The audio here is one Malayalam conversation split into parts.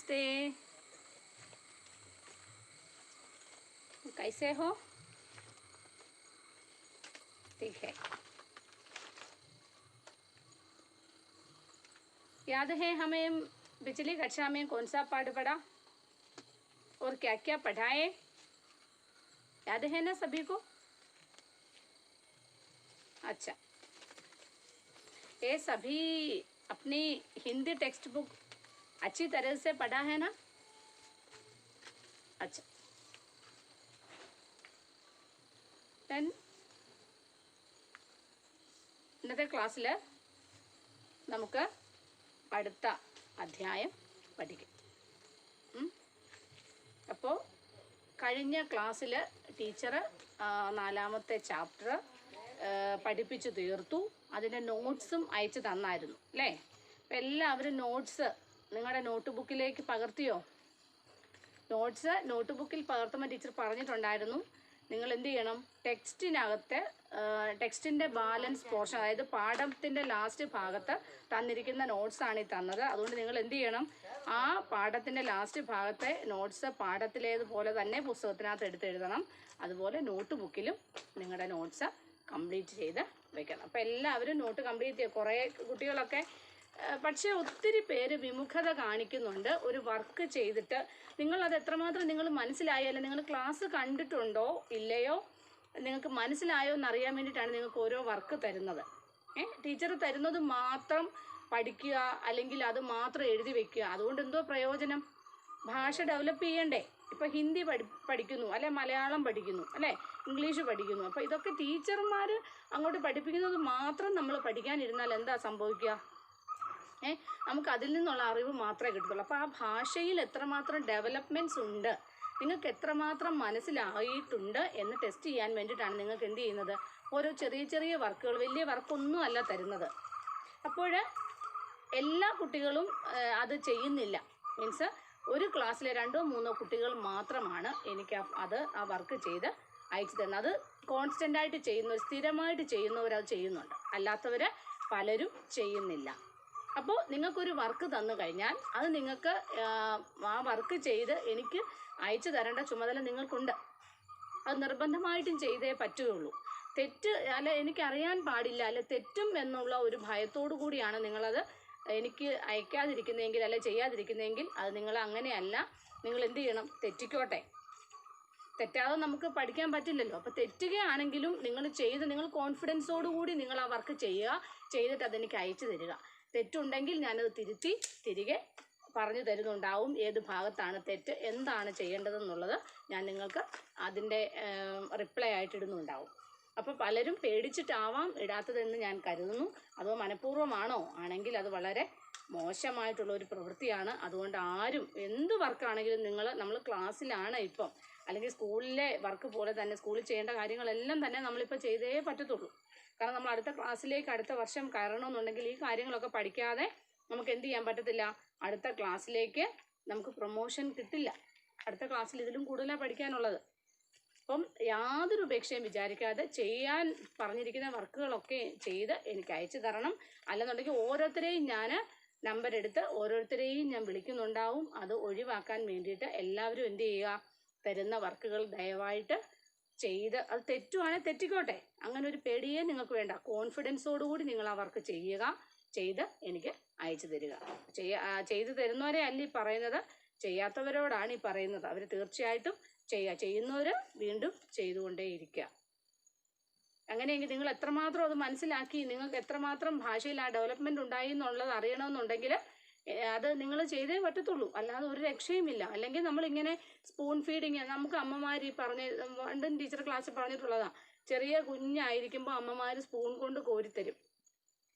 नमस्ते। कैसे हो? ठीक है। याद है हमें पिछली कक्षा में कौन सा पाठ पढ़ा और क्या क्या पढ़ाए? याद है ना सभी को? अच्छा, ये सभी अपनी हिंदी टेक्स्ट बुक अच्छी तरह से पढ़ा है ना? अच्छा, ഇന്നത്തെ ക്ലാസ്സിൽ നമുക്ക് അടുത്ത അധ്യായം പഠിക്കാം. അപ്പോൾ കഴിഞ്ഞ ക്ലാസ്സിൽ ടീച്ചർ 4ാമത്തെ ചാപ്റ്റർ പഠിപ്പിച്ചു തീർത്തു. അതിൻ്റെ നോട്ട്സും അയച്ചു തന്നായിരുന്നു അല്ലേ? അപ്പോൾ എല്ലാവരും നോട്ട്സ് നിങ്ങളുടെ നോട്ട് ബുക്കിലേക്ക് പകർത്തിയോ? നോട്ട്സ് നോട്ട് ബുക്കിൽ പകർത്തുമ്പോൾ ടീച്ചർ പറഞ്ഞിട്ടുണ്ടായിരുന്നു നിങ്ങൾ എന്ത് ചെയ്യണം, ടെക്സ്റ്റിൻ്റെ ബാലൻസ് പോർഷൻ, അതായത് പാഠത്തിൻ്റെ ലാസ്റ്റ് ഭാഗത്ത് തന്നിരിക്കുന്ന നോട്ട്സാണ് ഈ തന്നത്. അതുകൊണ്ട് നിങ്ങൾ എന്ത് ചെയ്യണം, ആ പാഠത്തിൻ്റെ ലാസ്റ്റ് ഭാഗത്തെ നോട്ട്സ് പാഠത്തിലേതുപോലെ തന്നെ പുസ്തകത്തിനകത്ത് എടുത്തെഴുതണം. അതുപോലെ നോട്ട് ബുക്കിലും നിങ്ങളുടെ നോട്ട്സ് കംപ്ലീറ്റ് ചെയ്ത് വയ്ക്കണം. അപ്പോൾ എല്ലാവരും നോട്ട് കംപ്ലീറ്റ് ചെയ്യുക. കുറേ കുട്ടികളൊക്കെ പക്ഷേ ഒത്തിരി പേര് വിമുഖത കാണിക്കുന്നുണ്ട്. ഒരു വർക്ക് ചെയ്തിട്ട് നിങ്ങളത് എത്രമാത്രം നിങ്ങൾ മനസ്സിലായാലും, നിങ്ങൾ ക്ലാസ് കണ്ടിട്ടുണ്ടോ ഇല്ലയോ, നിങ്ങൾക്ക് മനസ്സിലായോ എന്നറിയാൻ വേണ്ടിയിട്ടാണ് നിങ്ങൾക്ക് ഓരോ വർക്ക് തരുന്നത്. ടീച്ചർ തരുന്നത് മാത്രം പഠിക്കുക, അല്ലെങ്കിൽ അത് മാത്രം എഴുതി വയ്ക്കുക. അതുകൊണ്ട് എന്തോ പ്രയോജനം? ഭാഷ ഡെവലപ്പ് ചെയ്യണ്ടേ? ഇപ്പോൾ ഹിന്ദി പഠിക്കുന്നു, അല്ലെ മലയാളം പഠിക്കുന്നു, അല്ലേ ഇംഗ്ലീഷ് പഠിക്കുന്നു. അപ്പോൾ ഇതൊക്കെ ടീച്ചർമാർ അങ്ങോട്ട് പഠിപ്പിക്കുന്നത് മാത്രം നമ്മൾ പഠിക്കാനിരുന്നാൽ എന്താ സംഭവിക്കുക? നമുക്ക് അതിൽ നിന്നുള്ള അറിവ് മാത്രമേ കിട്ടത്തുള്ളൂ. അപ്പോൾ ആ ഭാഷയിൽ എത്രമാത്രം ഡെവലപ്മെൻറ്റ്സ് ഉണ്ട്, നിങ്ങൾക്ക് എത്രമാത്രം മനസ്സിലായിട്ടുണ്ട് എന്ന് ടെസ്റ്റ് ചെയ്യാൻ വേണ്ടിയിട്ടാണ് നിങ്ങൾക്ക് എന്ത് ചെയ്യുന്നത്, ഓരോ ചെറിയ ചെറിയ വർക്കുകൾ, വലിയ വർക്കൊന്നും അല്ല തരുന്നത്. അപ്പോൾ എല്ലാ കുട്ടികളും അത് ചെയ്യുന്നില്ല. മീൻസ് ഒരു ക്ലാസ്സിലെ 2 or 3 കുട്ടികൾ മാത്രമാണ് എനിക്ക് ആ വർക്ക് ചെയ്ത് അയച്ചു തരുന്നത്. അത് കോൺസ്റ്റൻ്റായിട്ട് ചെയ്യുന്നവർ, സ്ഥിരമായിട്ട് ചെയ്യുന്നവർ അത് ചെയ്യുന്നുണ്ട്, അല്ലാത്തവർ പലരും ചെയ്യുന്നില്ല. അപ്പോൾ നിങ്ങൾക്കൊരു വർക്ക് തന്നു കഴിഞ്ഞാൽ അത് നിങ്ങൾക്ക് ആ വർക്ക് ചെയ്ത് എനിക്ക് അയച്ചു തരേണ്ട ചുമതല നിങ്ങൾക്കുണ്ട്. അത് നിർബന്ധമായിട്ടും ചെയ്തേ പറ്റുകയുള്ളൂ. തെറ്റ് അല്ല, എനിക്കറിയാൻ പാടില്ല, അല്ലെ തെറ്റും എന്നുള്ള ഒരു ഭയത്തോടു കൂടിയാണ് നിങ്ങളത് എനിക്ക് അയക്കാതിരിക്കുന്നതെങ്കിൽ, അല്ലെ ചെയ്യാതിരിക്കുന്നതെങ്കിൽ, അത് നിങ്ങൾ അങ്ങനെയല്ല. നിങ്ങൾ എന്ത് ചെയ്യണം, തെറ്റിക്കോട്ടെ. തെറ്റാതെ നമുക്ക് പഠിക്കാൻ പറ്റില്ലല്ലോ. അപ്പോൾ തെറ്റുകയാണെങ്കിലും നിങ്ങൾ കോൺഫിഡൻസോടുകൂടി നിങ്ങൾ ആ വർക്ക് ചെയ്യുക, ചെയ്തിട്ട് അതെനിക്ക് അയച്ചു തരിക. തെറ്റുണ്ടെങ്കിൽ ഞാനത് തിരികെ പറഞ്ഞു തരുന്നുണ്ടാവും. ഏത് ഭാഗത്താണ് തെറ്റ്, എന്താണ് ചെയ്യേണ്ടതെന്നുള്ളത് ഞാൻ നിങ്ങൾക്ക് അതിൻ്റെ റിപ്ലൈ ആയിട്ടിടുന്നുണ്ടാവും. അപ്പോൾ പലരും പേടിച്ചിട്ടാവാം ഇടാത്തതെന്ന് ഞാൻ കരുതുന്നു. അതോ മനഃപൂർവ്വമാണോ? ആണെങ്കിൽ അത് വളരെ മോശമായിട്ടുള്ളൊരു പ്രവൃത്തിയാണ്. അതുകൊണ്ട് ആരും എന്ത് വർക്കാണെങ്കിലും നമ്മൾ ക്ലാസ്സിലാണ് ഇപ്പം, അല്ലെങ്കിൽ സ്കൂളിലെ വർക്ക് പോലെ തന്നെ സ്കൂളിൽ ചെയ്യേണ്ട കാര്യങ്ങളെല്ലാം തന്നെ നമ്മളിപ്പോൾ ചെയ്തേ പറ്റത്തുള്ളൂ. കാരണം നമ്മൾ അടുത്ത ക്ലാസ്സിലേക്ക് അടുത്ത വർഷം കയറണമെന്നുണ്ടെങ്കിൽ ഈ കാര്യങ്ങളൊക്കെ പഠിക്കാതെ നമുക്ക് എന്ത് ചെയ്യാൻ പറ്റത്തില്ല, അടുത്ത ക്ലാസ്സിലേക്ക് നമുക്ക് പ്രൊമോഷൻ കിട്ടില്ല. അടുത്ത ക്ലാസ്സിൽ ഇതിലും കൂടുതലാണ് പഠിക്കാനുള്ളത്. അപ്പം യാതൊരു ഉപേക്ഷയും വിചാരിക്കാതെ ചെയ്യാൻ പറഞ്ഞിരിക്കുന്ന വർക്കുകളൊക്കെ ചെയ്ത് എനിക്ക് അയച്ചു തരണം. അല്ലെന്നുണ്ടെങ്കിൽ ഓരോരുത്തരെയും ഞാൻ നമ്പർ എടുത്ത് ഓരോരുത്തരെയും ഞാൻ വിളിക്കുന്നുണ്ടാവും. അത് ഒഴിവാക്കാൻ വേണ്ടിയിട്ട് എല്ലാവരും എന്ത് ചെയ്യുക, തരുന്ന വർക്കുകൾ ദയവായിട്ട് ചെയ്ത്, അത് തെറ്റുവാണെങ്കിൽ തെറ്റിക്കോട്ടെ, അങ്ങനെ ഒരു പേടിയേ നിങ്ങൾക്ക് വേണ്ട. കോൺഫിഡൻസോടുകൂടി നിങ്ങൾ ആ വർക്ക് ചെയ്യുക, ചെയ്ത് എനിക്ക് അയച്ചു തരിക. ചെയ്തു തരുന്നവരെ അല്ല ഈ പറയുന്നത്, ചെയ്യാത്തവരോടാണ് ഈ പറയുന്നത്. അവർ തീർച്ചയായിട്ടും ചെയ്യുന്നവർ വീണ്ടും ചെയ്തുകൊണ്ടേയിരിക്കുക. അങ്ങനെയെങ്കിൽ നിങ്ങൾ എത്രമാത്രം അത് മനസ്സിലാക്കി, നിങ്ങൾക്ക് എത്രമാത്രം ഭാഷയിൽ ആ ഡെവലപ്മെൻറ്റ് ഉണ്ടായി എന്നുള്ളത് അറിയണമെന്നുണ്ടെങ്കിൽ അത് നിങ്ങൾ ചെയ്തേ പറ്റത്തുള്ളൂ, അല്ലാതെ ഒരു രക്ഷയുമില്ല. അല്ലെങ്കിൽ നമ്മളിങ്ങനെ സ്പൂൺ ഫീഡിങ്, നമുക്ക് അമ്മമാർ പണ്ടും ടീച്ചർ ക്ലാസ്സിൽ പറഞ്ഞിട്ടുള്ളതാണ്, ചെറിയ കുഞ്ഞായിരിക്കുമ്പോൾ അമ്മമാർ സ്പൂൺ കൊണ്ട് കോരിത്തരും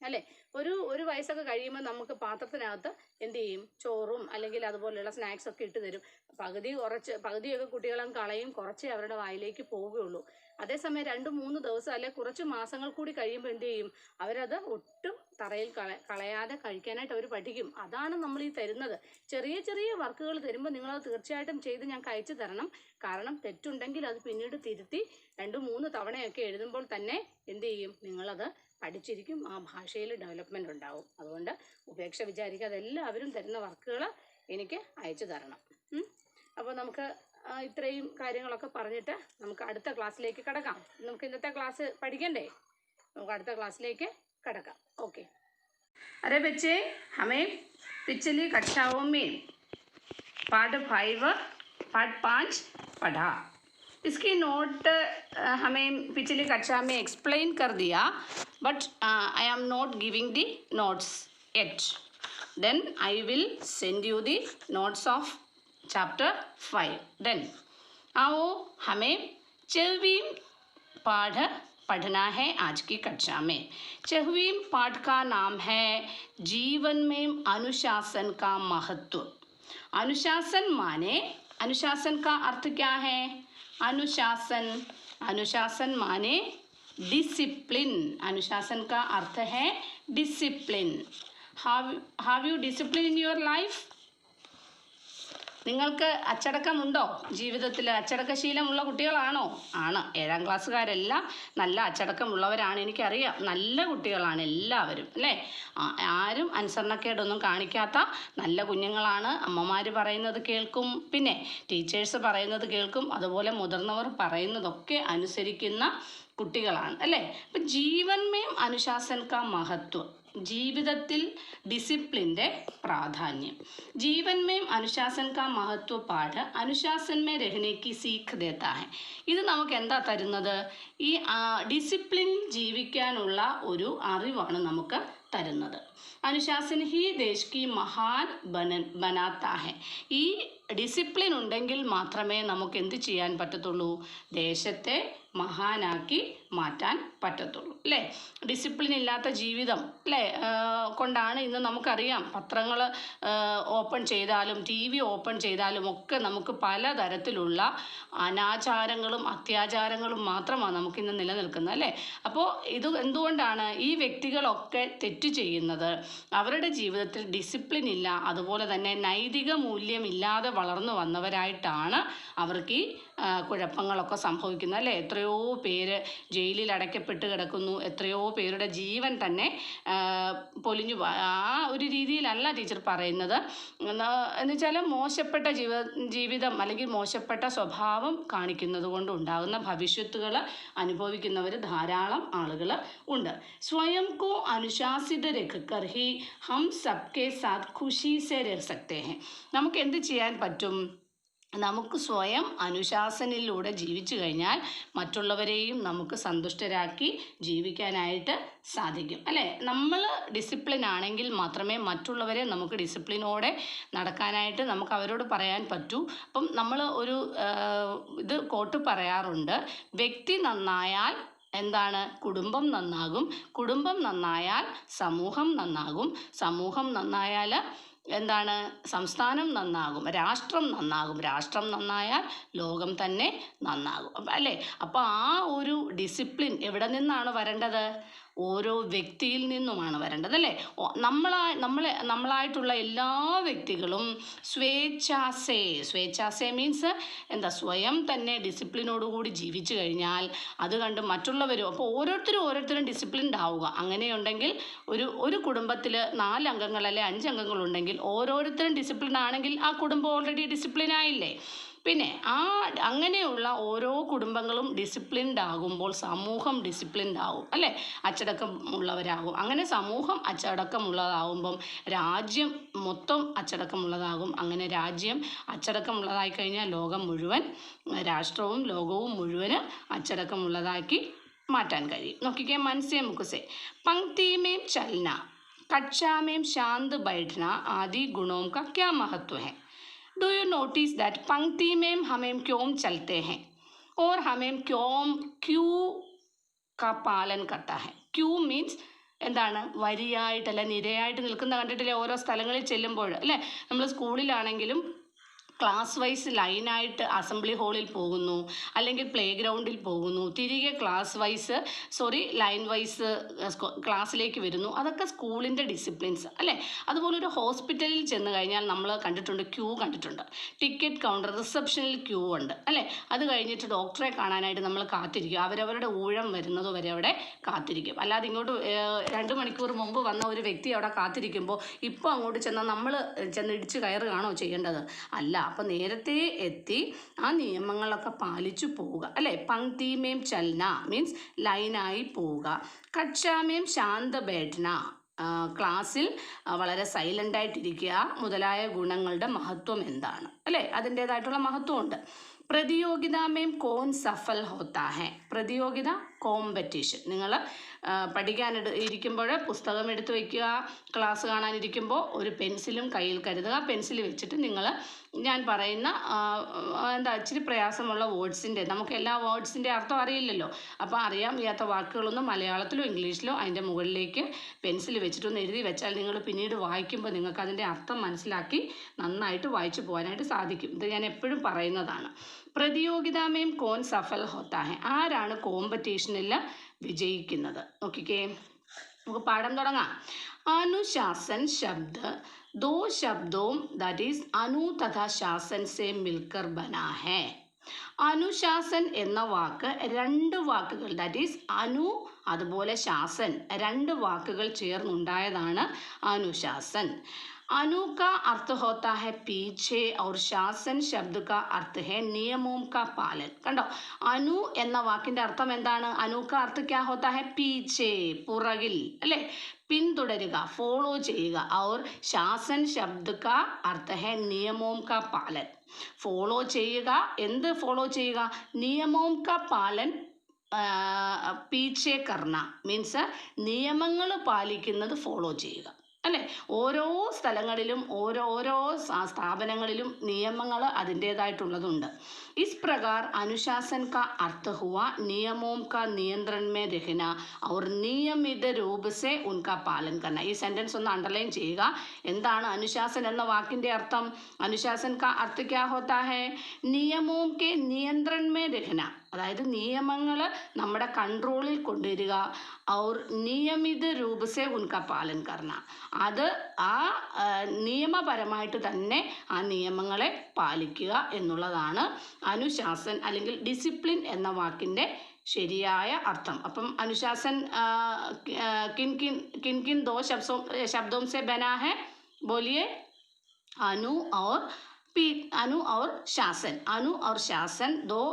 അല്ലേ. ഒരു വയസ്സൊക്കെ കഴിയുമ്പോൾ നമുക്ക് പാത്രത്തിനകത്ത് എന്ത് ചെയ്യും, ചോറും അല്ലെങ്കിൽ അതുപോലെയുള്ള സ്നാക്സൊക്കെ ഇട്ട് തരും. പകുതിയൊക്കെ കുട്ടികളങ്ങ് കളയും, കുറച്ചേ അവരുടെ വായിലേക്ക് പോവുകയുള്ളൂ. അതേസമയം 2-3 ദിവസം അല്ലെ കുറച്ച് മാസങ്ങൾ കൂടി കഴിയുമ്പോൾ എന്ത് ചെയ്യും, അവരത് ഒട്ടും തറയിൽ കളയാതെ കഴിക്കാനായിട്ട് അവർ പഠിക്കും. അതാണ് നമ്മൾ ഈ തരുന്നത്. ചെറിയ ചെറിയ വർക്കുകൾ തരുമ്പോൾ നിങ്ങളത് തീർച്ചയായിട്ടും ചെയ്ത് ഞങ്ങൾക്ക് അയച്ചു തരണം. കാരണം തെറ്റുണ്ടെങ്കിൽ അത് പിന്നീട് തിരുത്തി 2-3 തവണയൊക്കെ എഴുതുമ്പോൾ തന്നെ എന്ത് ചെയ്യും, നിങ്ങളത് പഠിച്ചിരിക്കും, ആ ഭാഷയിൽ ഡെവലപ്മെൻറ്റ് ഉണ്ടാവും. അതുകൊണ്ട് ഉപേക്ഷ വിചാരിക്കാതെ എല്ലാവരും തരുന്ന വർക്കുകൾ എനിക്ക് അയച്ചു തരണം. അപ്പോൾ നമുക്ക് ഇത്രയും കാര്യങ്ങളൊക്കെ പറഞ്ഞിട്ട് നമുക്ക് അടുത്ത ക്ലാസ്സിലേക്ക് കടക്കാം. നമുക്ക് ഇന്നത്തെ ക്ലാസ് പഠിക്കണ്ടേ? നമുക്ക് അടുത്ത ക്ലാസ്സിലേക്ക് कड़का. ओके. अरे बच्चे, हमें पिछली कक्षाओं में पाठ 5 पाठ 5 पढ़ा. इसकी नोट हमें पिछली कक्षा में एक्सप्लेन कर दिया, but I am not giving the notes at. Then I will send you the notes of chapter 5. Then आओ हमें 6वीं पाठ पढ़ना है आज की कक्षा में. 6वीं पाठ का नाम है जीवन में अनुशासन का महत्व. अनुशासन माने, अनुशासन का अर्थ क्या है? अनुशासन, अनुशासन माने डिसिप्लिन. अनुशासन का अर्थ है discipline. How you discipline in your life? നിങ്ങൾക്ക് അച്ചടക്കമുണ്ടോ? ജീവിതത്തിൽ അച്ചടക്കശീലമുള്ള കുട്ടികളാണോ? ആണ്. 7ാം ക്ലാസ്സുകാരെല്ലാം നല്ല അച്ചടക്കമുള്ളവരാണ്, എനിക്കറിയാം. നല്ല കുട്ടികളാണ് എല്ലാവരും, അല്ലേ? ആരും അനുസരണക്കേടൊന്നും കാണിക്കാത്ത നല്ല കുഞ്ഞുങ്ങളാണ്. അമ്മമാർ പറയുന്നത് കേൾക്കും, പിന്നെ ടീച്ചേഴ്സ് പറയുന്നത് കേൾക്കും, അതുപോലെ മുതിർന്നവർ പറയുന്നതൊക്കെ അനുസരിക്കുന്ന കുട്ടികളാണ്, അല്ലേ? അപ്പം ജീവൻമേം അനുശാസൻ കാ മഹത്വം, ജീവിതത്തിൽ ഡിസിപ്ലിൻ്റെ പ്രാധാന്യം. जीवन में अनुशासन का महत्व पाठ अनुशासन में रहने की सीख देता है. ഇത് നമുക്ക് എന്താ തരുന്നത്? ഈ ഡിസിപ്ലിനിൽ ജീവിക്കാനുള്ള ഒരു അറിവാണ് നമുക്ക് തരുന്നത്. അനുശാസൻ ഹി ദേശ് കി മഹാൻ ബനാത്ത ഹെ. ഈ ഡിസിപ്ലിൻ ഉണ്ടെങ്കിൽ മാത്രമേ നമുക്ക് എന്ത് ചെയ്യാൻ പറ്റത്തുള്ളൂ? ദേശത്തെ മഹാനാക്കി മാറ്റാൻ പറ്റത്തുള്ളൂ, അല്ലേ? ഡിസിപ്ലിൻ ഇല്ലാത്ത ജീവിതം, അല്ലേ, കൊണ്ടാണ് ഇന്ന് നമുക്കറിയാം പത്രങ്ങൾ ഓപ്പൺ ചെയ്താലും TV ഓപ്പൺ ചെയ്താലും ഒക്കെ നമുക്ക് പലതരത്തിലുള്ള അനാചാരങ്ങളും അത്യാചാരങ്ങളും മാത്രമാണ് നമുക്കിന്ന് നിലനിൽക്കുന്നത്, അല്ലേ? അപ്പോൾ ഇത് എന്തുകൊണ്ടാണ്? ഈ വ്യക്തികളൊക്കെ തെറ്റ് ചെയ്യുന്നത് അവരുടെ ജീവിതത്തിൽ ഡിസിപ്ലിൻ ഇല്ല, അതുപോലെ തന്നെ നൈതിക മൂല്യമില്ലാതെ വളർന്നു വന്നവരായിട്ടാണ് അവർക്ക് ഈ കുഴപ്പങ്ങളൊക്കെ സംഭവിക്കുന്നത്, അല്ലേ? എത്രയോ പേര് ജയിലിൽ അടയ്ക്കപ്പെട്ട് കിടക്കുന്നു, എത്രയോ പേരുടെ ജീവൻ തന്നെ പൊലിഞ്ഞു. ആ ഒരു രീതിയിലല്ല ടീച്ചർ പറയുന്നത്. എന്നുവെച്ചാൽ മോശപ്പെട്ട ജീവിതം അല്ലെങ്കിൽ മോശപ്പെട്ട സ്വഭാവം കാണിക്കുന്നത് കൊണ്ട് ഉണ്ടാകുന്ന ഭവിഷ്യത്തുകൾ അനുഭവിക്കുന്നവർ ധാരാളം ആളുകൾ ഉണ്ട്. സ്വയം കോ അനുശാസിത രഖ്കർ ഹി ഹം സബ്കെ സാത്ത് ഖുഷി സെ രഹ് സക്തേ ഹെ. നമുക്ക് എന്ത് ചെയ്യാൻ പറ്റും? നമുക്ക് സ്വയം അനുശാസനയിലൂടെ ജീവിച്ചു കഴിഞ്ഞാൽ മറ്റുള്ളവരെയും നമുക്ക് സന്തുഷ്ടരാക്കി ജീവിക്കാനായിട്ട് സാധിക്കും, അല്ലേ? നമ്മൾ ഡിസിപ്ലിൻ ആണെങ്കിൽ മാത്രമേ മറ്റുള്ളവരെ നമുക്ക് ഡിസിപ്ലിനോടെ നടക്കാനായിട്ട് നമുക്ക് അവരോട് പറയാൻ പറ്റൂ. അപ്പം നമ്മൾ ഒരു ഇത് കോട്ട് പറയാറുണ്ട്, വ്യക്തി നന്നായാൽ എന്താണ്? കുടുംബം നന്നാകും, കുടുംബം നന്നായാൽ സമൂഹം നന്നാകും, സമൂഹം നന്നായാൽ എന്താണ്? സംസ്ഥാനം നന്നാകും, രാഷ്ട്രം നന്നാകും, രാഷ്ട്രം നന്നായാൽ ലോകം തന്നെ നന്നാകും, അല്ലേ? അപ്പോൾ ആ ഒരു ഡിസിപ്ലിൻ എവിടെ നിന്നാണ് വരേണ്ടത്? ഓരോ വ്യക്തിയിൽ നിന്നുമാണ് വരേണ്ടത്, അല്ലേ? നമ്മളായിട്ടുള്ള എല്ലാ വ്യക്തികളും സ്വേച്ഛാസേ മീൻസ് എന്താ? സ്വയം തന്നെ ഡിസിപ്ലിനോടുകൂടി ജീവിച്ചു കഴിഞ്ഞാൽ അത് കണ്ട് മറ്റുള്ളവരും, അപ്പോൾ ഓരോരുത്തരും ഡിസിപ്ലിൻഡ് ആവുക. അങ്ങനെയുണ്ടെങ്കിൽ ഒരു കുടുംബത്തിൽ 4 അംഗങ്ങൾ അല്ലെ 5 അംഗങ്ങളുണ്ടെങ്കിൽ ഓരോരുത്തരും ഡിസിപ്ലിൻ ആണെങ്കിൽ ആ കുടുംബം ഓൾറെഡി ഡിസിപ്ലിൻ ആയില്ലേ? പിന്നെ അങ്ങനെയുള്ള ഓരോ കുടുംബങ്ങളും ഡിസിപ്ലിൻഡ് ആകുമ്പോൾ സമൂഹം ഡിസിപ്ലിൻഡ് ആകും, അല്ലേ? അച്ചടക്കമുള്ളവരാകും. അങ്ങനെ സമൂഹം അച്ചടക്കമുള്ളതാകുമ്പം രാജ്യം മൊത്തം അച്ചടക്കമുള്ളതാകും. അങ്ങനെ രാജ്യം അച്ചടക്കമുള്ളതായി കഴിഞ്ഞാൽ ലോകം മുഴുവൻ, രാഷ്ട്രവും ലോകവും മുഴുവന് അച്ചടക്കമുള്ളതാക്കി മാറ്റാൻ കഴിയും. നോക്കിക്കേ, മനസ്സേ മുക്കുസേ पंक्ति में चलना, कक्षा में शांत बैठना आदि गुणों का क्या महत्व है? डू यू नोटिस दैट पंक्ति में हमें क्यों चलते हैं और हमें क्यों का पालन करता है? क्यൂ മീൻസ് എന്താണ്? വരിയായിട്ടല്ല നിരയായിട്ട് നിൽക്കുന്ന കണ്ടിട്ടില്ലേ ഓരോ സ്ഥലങ്ങളിൽ ചെല്ലുമ്പോൾ, അല്ലേ? നമ്മൾ സ്കൂളിലാണെങ്കിലും ക്ലാസ് വൈസ് ലൈനായിട്ട് അസംബ്ലി ഹാളിൽ പോകുന്നു, അല്ലെങ്കിൽ പ്ലേ ഗ്രൗണ്ടിൽ പോകുന്നു, തിരികെ ലൈൻ വൈസ് ക്ലാസ്സിലേക്ക് വരുന്നു. അതൊക്കെ സ്കൂളിൻ്റെ ഡിസിപ്ലിൻസ് അല്ലേ. അതുപോലെ ഒരു ഹോസ്പിറ്റലിൽ ചെന്ന് കഴിഞ്ഞാൽ നമ്മൾ കണ്ടിട്ടുണ്ട്, ക്യൂ കണ്ടിട്ടുണ്ട്. ടിക്കറ്റ് കൗണ്ടർ, റിസപ്ഷനിൽ ക്യൂ ഉണ്ട് അല്ലേ. അത് കഴിഞ്ഞിട്ട് ഡോക്ടറെ കാണാനായിട്ട് നമ്മൾ കാത്തിരിക്കും. അവരവരുടെ ഊഴം വരുന്നത് വരെ അവിടെ കാത്തിരിക്കും. അല്ലാതെ ഇങ്ങോട്ട് 2 മണിക്കൂർ മുമ്പ് വന്ന ഒരു വ്യക്തി അവിടെ കാത്തിരിക്കുമ്പോൾ ഇപ്പോൾ അങ്ങോട്ട് ചെന്നാൽ നമ്മൾ ചെന്ന് ഇടിച്ച് കയറുകയാണോ ചെയ്യേണ്ടത്? അല്ല. അപ്പം നേരത്തെ എത്തി ആ നിയമങ്ങളൊക്കെ പാലിച്ചു പോവുക അല്ലേ. പങ്ക്തിമേം ചൽന മീൻസ് ലൈനായി പോവുക. കക്ഷാമേം ശാന്ത ബൈഠന, ക്ലാസ്സിൽ വളരെ സൈലൻ്റായിട്ടിരിക്കുക മുതലായ ഗുണങ്ങളുടെ മഹത്വം എന്താണ് അല്ലേ. അതിൻ്റേതായിട്ടുള്ള മഹത്വമുണ്ട്. പ്രതിയോഗിതാമേം കോൺ സഫൽ ഹോത്താ ഹെ. പ്രതിയോഗിത കോമ്പറ്റീഷൻ. നിങ്ങൾ ഇരിക്കുമ്പോൾ പുസ്തകം എടുത്ത് വയ്ക്കുക. ക്ലാസ് കാണാനിരിക്കുമ്പോൾ ഒരു പെൻസിലും കയ്യിൽ കരുതുക. പെൻസിൽ വെച്ചിട്ട് നിങ്ങൾ ഞാൻ പറയുന്ന ഇച്ചിരി പ്രയാസമുള്ള നമുക്ക് എല്ലാ വേർഡ്സിൻ്റെ അർത്ഥം അറിയില്ലല്ലോ. അപ്പോൾ അറിയാൻ വയ്യാത്ത വാക്കുകളൊന്നും മലയാളത്തിലോ ഇംഗ്ലീഷിലോ അതിൻ്റെ മുകളിലേക്ക് പെൻസിൽ വെച്ചിട്ടൊന്ന് എഴുതി വെച്ചാൽ നിങ്ങൾ പിന്നീട് വായിക്കുമ്പോൾ നിങ്ങൾക്ക് അതിൻ്റെ അർത്ഥം മനസ്സിലാക്കി നന്നായിട്ട് വായിച്ചു പോകാനായിട്ട് സാധിക്കും. ഇത് ഞാൻ എപ്പോഴും പറയുന്നതാണ്. പ്രതിയോഗിതാമേം കോൺ സഫൽ ഹോത്താ ഹെ. ആരാണ് കോമ്പറ്റീഷനിൽ വിജയിക്കുന്നത്? നോക്കിക്കേ, നമുക്ക് പാഠം തുടങ്ങാം. അനുശാസൻ ശബ്ദ ദോ ശബ്ദോം ദാറ്റ് ഈസ് അനു തഥാ ശാസൻ സെ മിൽക്കർ ബനാ ഹെ. അനുശാസൻ എന്ന വാക്ക് 2 വാക്കുകൾ ദാറ്റ് ഈസ് അനു അതുപോലെ ശാസൻ 2 വാക്കുകൾ ചേർന്നുണ്ടായതാണ് അനുശാസൻ. अनु का अर्थ होता है पीछे और शासन शब्द का अर्थ है नियमों का पालन. കണ്ടോ, അനു എന്ന വാക്കിൻ്റെ അർത്ഥം എന്താണ്? അനു का अर्थ क्या होता है? पीछे, പുറകിൽ അല്ലേ, പിന്തുടരുക, ഫോളോ ചെയ്യുക. और शासन शब्द का अर्थ है नियमों का पालन. ഫോളോ ചെയ്യുക. എന്ത് ഫോളോ ചെയ്യുക? നിയമോं का पालन പീച്ചെ കർണ മീൻസ് നിയമങ്ങൾ പാലിക്കുന്നത് ഫോളോ ചെയ്യുക അല്ലേ. ഓരോ സ്ഥലങ്ങളിലും ഓരോ സ്ഥാപനങ്ങളിലും നിയമങ്ങൾ അതിൻ്റേതായിട്ടുള്ളതുണ്ട്. ഇസ് പ്രകാർ അനുശാസൻ കാ അർത്ഥ ഹുവ നിയമോം കാ നിയന്ത്രൺ മേ രഹന ഔർ നിയമിത രൂപ സെ ഉൻകാ പാലൻ കർന. ഈ സെൻറ്റൻസ് ഒന്ന് അണ്ടർലൈൻ ചെയ്യുക. എന്താണ് അനുശാസൻ എന്ന വാക്കിൻ്റെ അർത്ഥം? അനുശാസൻ കാ അർത്ഥ ക്യാ ഹോത്താ ഹെ? നിയമോം കെ നിയന്ത്രൺ മേ രഹന, അതായത് നിയമങ്ങൾ നമ്മുടെ കൺട്രോളിൽ കൊണ്ടുവരിക. ഔർ നിയമിത രൂപസെ ഉൻക പാലൻ കർണ, അത് ആ നിയമപരമായിട്ട് തന്നെ ആ നിയമങ്ങളെ പാലിക്കുക എന്നുള്ളതാണ് അനുശാസൻ അല്ലെങ്കിൽ ഡിസിപ്ലിൻ എന്ന വാക്കിൻ്റെ ശരിയായ അർത്ഥം. അപ്പം അനുശാസൻ കിൻ കിൻ ദോ ശബ്ദോं से बना है? बोलिए. अनु और शासन. अनु और शासन 2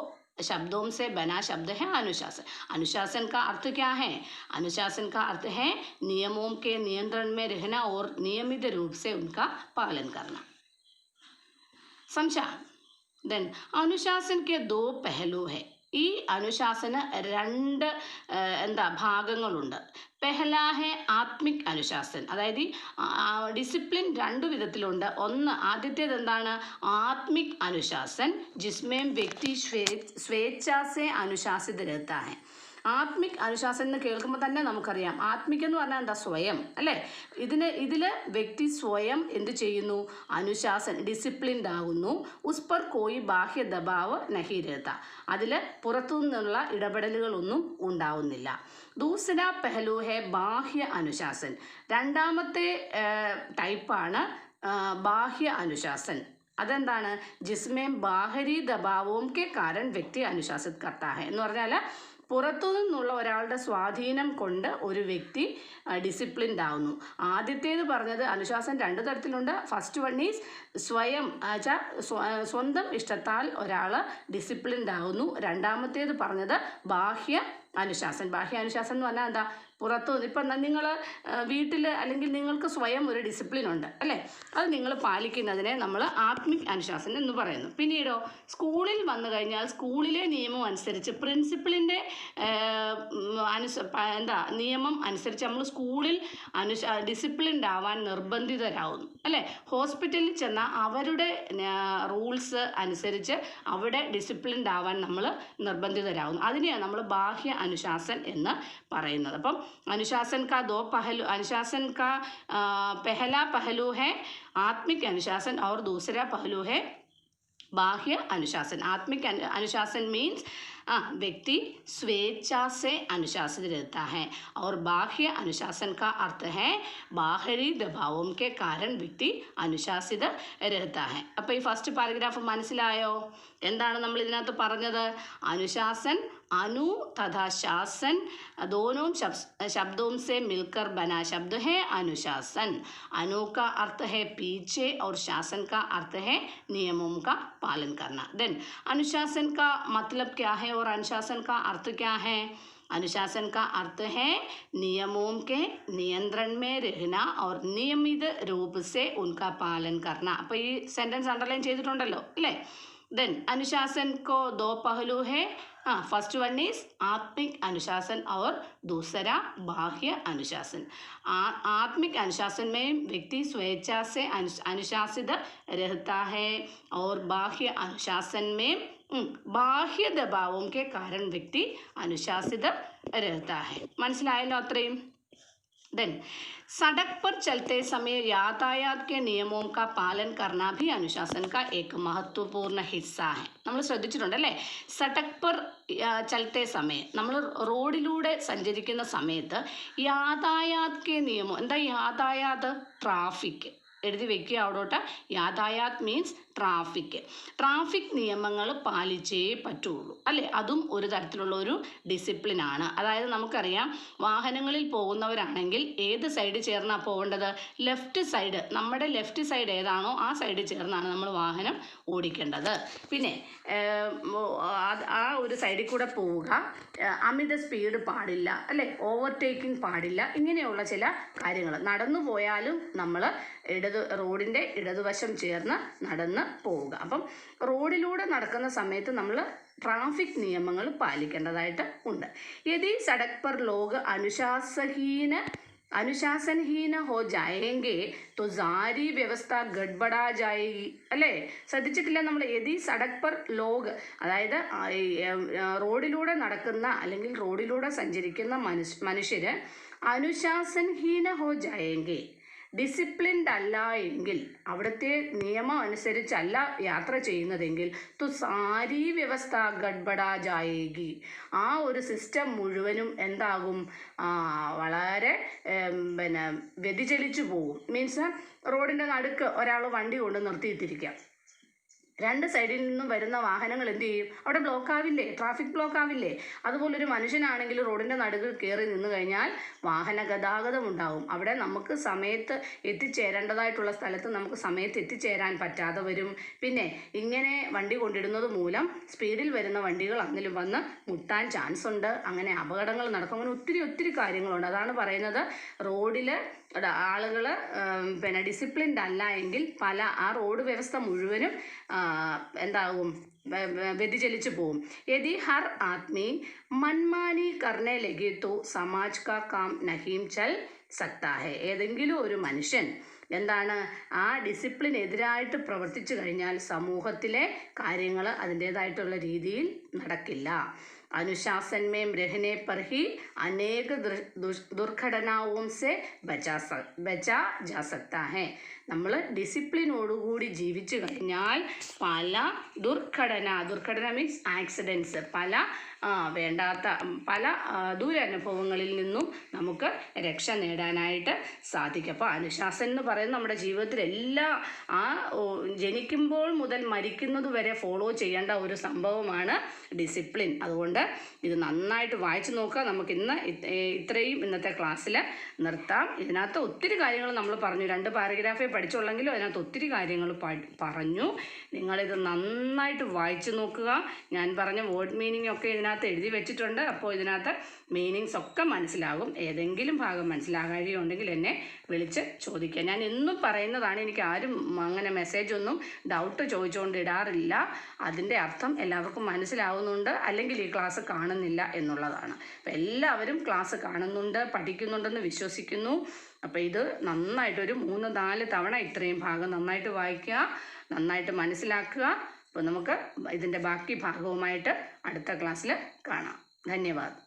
शब्दों से बना शब्द है अनुशासन. अनुशासन का अर्थ क्या है? अनुशासन का अर्थ है नियमों के नियंत्रण में रहना और नियमित रूप से उनका पालन करना. समझा? देन अनुशासन के 2 पहलू है. ഈ അനുശാസന 2 ഭാഗങ്ങളുണ്ട്. പെഹലാ ഹെ ആത്മിക് അനുശാസൻ, അതായത് ഡിസിപ്ലിൻ 2 വിധത്തിലുണ്ട്. ആദ്യത്തേത് എന്താണ്? ആത്മിക് അനുശാസൻ ജിസ്മേം വ്യക്തി സ്വേച്ഛാ സെ അനുശാസിത രഹതാ ഹെ. ആത്മിക് അനുശാസൻ എന്ന് കേൾക്കുമ്പോൾ തന്നെ നമുക്കറിയാം, ആത്മിക് എന്ന് പറഞ്ഞാൽ എന്താ? സ്വയം അല്ലേ. ഇതിൽ വ്യക്തി സ്വയം എന്ത് ചെയ്യുന്നു? അനുശാസൻ, ഡിസിപ്ലിൻഡ് ആകുന്നു. ഉസ് പർ കോയി ബാഹ്യ ദബാവ് നഹി രഹത, അതിൽ പുറത്തു നിന്നുള്ള ഇടപെടലുകളൊന്നും ഉണ്ടാവുന്നില്ല. ദൂസര പെഹലു ഹെ ബാഹ്യ അനുശാസൻ. 2ാമത്തെ ടൈപ്പാണ് ബാഹ്യ അനുശാസൻ. അതെന്താണ്? ജിസ്മേം ബാഹരി ദബാവോം കെ കാരൺ വ്യക്തി അനുശാസിത് കർത്താ ഹെ എന്ന് പറഞ്ഞാൽ പുറത്തു നിന്നുള്ള ഒരാളുടെ സ്വാധീനം കൊണ്ട് ഒരു വ്യക്തി ഡിസിപ്ലിൻഡ് ആവുന്നു. ആദ്യത്തേത് പറഞ്ഞത് അനുശാസൻ 2 തരത്തിലുണ്ട്. ഫസ്റ്റ് വൺ ഈസ് സ്വയം സ്വന്തം ഇഷ്ടത്താൽ ഒരാൾ ഡിസിപ്ലിൻഡ് ആവുന്നു. 2ാമത്തേത് പറഞ്ഞത് ബാഹ്യ അനുശാസൻ. ബാഹ്യ അനുശാസൻ എന്ന് പറഞ്ഞാൽ എന്താ? പുറത്തു ഇപ്പം നിങ്ങൾ വീട്ടിൽ അല്ലെങ്കിൽ നിങ്ങൾക്ക് സ്വയം ഒരു ഡിസിപ്ലിൻ ഉണ്ട് അല്ലേ, അത് നിങ്ങൾ പാലിക്കുന്നതിനെ നമ്മൾ ആത്മിക് അനുശാസനം എന്ന് പറയുന്നു. പിന്നീടോ സ്കൂളിൽ വന്നു കഴിഞ്ഞാൽ സ്കൂളിലെ നിയമം അനുസരിച്ച് പ്രിൻസിപ്പളിൻ്റെ നിയമം അനുസരിച്ച് നമ്മൾ സ്കൂളിൽ ഡിസിപ്ലിൻഡ് ആവാൻ നിർബന്ധിതരാകുന്നു അല്ലേ. ഹോസ്പിറ്റലിൽ ചെന്നാൽ അവരുടെ റൂൾസ് അനുസരിച്ച് അവിടെ ഡിസിപ്ലിൻഡ് ആവാൻ നമ്മൾ നിർബന്ധിതരാകുന്നു. അതിനെയാണ് നമ്മൾ ബാഹ്യ അനുശാസൻ എന്ന് പറയുന്നത്. അപ്പം अनुशासन का 2 पहलू, अनुशासन का पहला पहलू है आत्मिक अनुशासन और दूसरा पहलू है बाह्य अनुशासन, आत्मिक अनुशासन मीन्स व्यक्ति स्वेच्छा से अनुशासित रहता है और बाह्य अनुशासन का अर्थ है बाहरी दबावों के कारण വ്യക്തി അനുശാസിത रहता है. അപ്പോൾ ഈ ഫസ്റ്റ് പാരഗ്രാഫ് മനസ്സിലായോ? എന്താണ് നമ്മൾ ഇതിനകത്ത് പറഞ്ഞത്? अनुशासन अनु तथा शासन दोनों शब्दों से मिलकर बना शब्द है अनुशासन. अनु का अर्थ है पीछे और शासन का अर्थ है नियमों का पालन करना. देन अनुशासन का मतलब क्या है और अनुशासन का अर्थ क्या है? अनुशासन का अर्थ है नियमों के नियंत्रण में रहना और नियमित रूप से उनका पालन करना. അപ്പോൾ ഈ സെന്റൻസ് അണ്ടർലൈൻ ചെയ്തിട്ടുണ്ടല്ലോ അല്ലേ? देन अनुशासन को दो पहलू है. फर्स्ट वन इज आत्मिक अनुशासन और दूसरा बाह्य अनुशासन. आत्मिक अनुशासन में व्यक्ति स्वेच्छा से अनुशासित रहता है और बाह्य अनुशासन में बाह्य दबावों के कारण व्यक्ति अनुशासित रहता है. മനസ്സിലായല്ലോ അത്രയും? देन सड़क पर चलते समय यातायात के नियमों का पालन करना भी अनुशासन का एक महत्वपूर्ण हिस्सा है. നമ്മൾ ശ്രദ്ധിച്ചിട്ടുണ്ടല്ലേ? സടക് പർ ചലത്തെ സമയം, നമ്മൾ റോഡിലൂടെ സഞ്ചരിക്കുന്ന സമയത്ത് യാതായാത് കെ നിയമം. എന്താ യാതായാത്? ട്രാഫിക്. എഴുതി വെക്കുക അവിടോട്ട്. യാതായാത് മീൻസ് ട്രാഫിക് നിയമങ്ങൾ പാലിച്ചേ പറ്റുള്ളൂ അല്ലേ? അതും ഒരു തരത്തിലുള്ള ഒരു ഡിസിപ്ലിനാണ്. അതായത് നമുക്കറിയാം, വാഹനങ്ങളിൽ പോകുന്നവരാണെങ്കിൽ ഏത് സൈഡ് ചേർന്നാണ് പോകേണ്ടത്? Left side. നമ്മുടെ ലെഫ്റ്റ് സൈഡ് ഏതാണോ ആ സൈഡ് ചേർന്നാണ് നമ്മൾ വാഹനം ഓടിക്കേണ്ടത്. പിന്നെ ആ ഒരു സൈഡിൽ കൂടെ പോവുക, അമിത സ്പീഡ് പാടില്ല അല്ലേ? ഓവർടേക്കിംഗ് പാടില്ല. ഇങ്ങനെയുള്ള ചില കാര്യങ്ങൾ. നടന്നു പോയാലും നമ്മൾ റോഡിൻ്റെ ഇടതുവശം ചേർന്ന് നടന്ന് പോവുക. അപ്പം റോഡിലൂടെ നടക്കുന്ന സമയത്ത് നമ്മൾ ട്രാഫിക് നിയമങ്ങൾ പാലിക്കേണ്ടതായിട്ട് ഉണ്ട്. യദി സടക് പർ ലോഗ് അനുശാസനഹീന ഹോ ജായേങ്കെ तो सारी व्यवस्था गड़बड़ा जाएगी അല്ലേ? ശ്രദ്ധിച്ചിട്ടില്ല നമ്മൾ? യദി സടക് പർ ലോഗ്, അതായത് റോഡിലൂടെ നടക്കുന്ന അല്ലെങ്കിൽ റോഡിലൂടെ സഞ്ചരിക്കുന്ന മനുഷ്യർ അനുശാസനഹീന ഹോ ജായേങ്കെ, ഡിസിപ്ലിൻഡ് അല്ല എങ്കിൽ, അവിടുത്തെ നിയമം അനുസരിച്ചല്ല യാത്ര ചെയ്യുന്നതെങ്കിൽ तो सारी വ്യവസ്ഥ ഗഡ്ബഡാ ജായേഗി, ആ ഒരു സിസ്റ്റം മുഴുവനും എന്താകും? വളരെ വ്യതിചലിച്ചു പോകും. മീൻസ് റോഡിൻ്റെ നടുക്ക് ഒരാൾ വണ്ടി കൊണ്ട് നിർത്തിയിട്ടിരിക്കുക, രണ്ട് സൈഡിൽ നിന്നും വരുന്ന വാഹനങ്ങൾ എന്ത് ചെയ്യും? അവിടെ ബ്ലോക്ക് ആവില്ലേ? ട്രാഫിക് ബ്ലോക്ക് ആവില്ലേ? അതുപോലൊരു മനുഷ്യനാണെങ്കിൽ റോഡിൻ്റെ നടുക്കിൽ കയറി നിന്ന് കഴിഞ്ഞാൽ വാഹന ഗതാഗതം ഉണ്ടാവും. അവിടെ നമുക്ക് സമയത്ത് എത്തിച്ചേരേണ്ടതായിട്ടുള്ള സ്ഥലത്ത് നമുക്ക് സമയത്ത് എത്തിച്ചേരാൻ പറ്റാതെ വരും. പിന്നെ ഇങ്ങനെ വണ്ടി കൊണ്ടിടുന്നത് മൂലം സ്പീഡിൽ വരുന്ന വണ്ടികൾ അന്നിലും വന്ന് മുട്ടാൻ ചാൻസ് ഉണ്ട്. അങ്ങനെ അപകടങ്ങൾ നടക്കും. അങ്ങനെ ഒത്തിരി കാര്യങ്ങളുണ്ട്. അതാണ് പറയുന്നത്, റോഡിൽ ആളുകൾ ഡിസിപ്ലിൻഡ് അല്ല എങ്കിൽ ആ റോഡ് വ്യവസ്ഥ മുഴുവനും എന്താകും? വ്യതിചലിച്ചു പോവും. യദി ഹർ ആദ്മി മൻമാനി കർനെ ലഗെ തോ സമാജ് കാ കാം നഹീം ചൽ സക്താ ഹെ. ഏതെങ്കിലും ഒരു മനുഷ്യൻ എന്താണ് ആ ഡിസിപ്ലിനെതിരായിട്ട് പ്രവർത്തിച്ചു കഴിഞ്ഞാൽ സമൂഹത്തിലെ കാര്യങ്ങൾ അതിൻ്റേതായിട്ടുള്ള രീതിയിൽ നടക്കില്ല. अनुशासन में रहने पर ही अनेक दुर्घटनाओं से बचा जा सकता है. നമ്മൾ ഡിസിപ്ലിനോടുകൂടി ജീവിച്ചു കഴിഞ്ഞാൽ പല ദുർഘടന മീൻസ് ആക്സിഡൻസ്, വേണ്ടാത്ത പല ദുരനുഭവങ്ങളിൽ നിന്നും നമുക്ക് രക്ഷ നേടാനായിട്ട് സാധിക്കും. അപ്പോൾ അനുശാസനം എന്ന് പറയുന്നത് നമ്മുടെ ജീവിതത്തിൽ ജനിക്കുമ്പോൾ മുതൽ മരിക്കുന്നത് വരെ ഫോളോ ചെയ്യേണ്ട ഒരു സംഭവമാണ് ഡിസിപ്ലിൻ. അതുകൊണ്ട് ഇത് നന്നായിട്ട് വായിച്ചു നോക്കുക. നമുക്ക് ഇത്രയും ഇന്നത്തെ ക്ലാസ്സിൽ നിർത്താം. ഇതിനകത്ത് ഒത്തിരി കാര്യങ്ങൾ നമ്മൾ പറഞ്ഞു. 2 പാരഗ്രാഫേ പഠിച്ചുള്ളെങ്കിലും അതിനകത്ത് ഒത്തിരി കാര്യങ്ങൾ പറഞ്ഞു. നിങ്ങളിത് നന്നായിട്ട് വായിച്ചു നോക്കുക. ഞാൻ പറഞ്ഞ വേർഡ് മീനിങ് ഒക്കെ ഇതിനകത്ത് എഴുതി വെച്ചിട്ടുണ്ട്. അപ്പോൾ ഇതിനകത്ത് മീനിങ്സ് ഒക്കെ മനസ്സിലാകും. ഏതെങ്കിലും ഭാഗം മനസ്സിലാകാഴിയുണ്ടെങ്കിൽ എന്നെ വിളിച്ച് ചോദിക്കുക. ഞാൻ എന്നും പറയുന്നതാണ്, എനിക്ക് ആരും അങ്ങനെ മെസ്സേജൊന്നും ഡൗട്ട് ചോദിച്ചുകൊണ്ട് ഇടാറില്ല. അതിൻ്റെ അർത്ഥം എല്ലാവർക്കും മനസ്സിലാവുന്നുണ്ട്, അല്ലെങ്കിൽ ഈ ക്ലാസ് കാണുന്നില്ല എന്നുള്ളതാണ്. അപ്പോൾ എല്ലാവരും ക്ലാസ് കാണുന്നുണ്ട്, പഠിക്കുന്നുണ്ടെന്ന് വിശ്വസിക്കുന്നു. അപ്പോൾ ഇത് നന്നായിട്ടൊരു 3-4 തവണ ഇത്രയും ഭാഗം നന്നായിട്ട് വായിക്കുക, നന്നായിട്ട് മനസ്സിലാക്കുക. അപ്പോൾ നമുക്ക് ഇതിൻ്റെ ബാക്കി ഭാഗവുമായിട്ട് അടുത്ത ക്ലാസ്സിൽ കാണാം. ധന്യവാദം.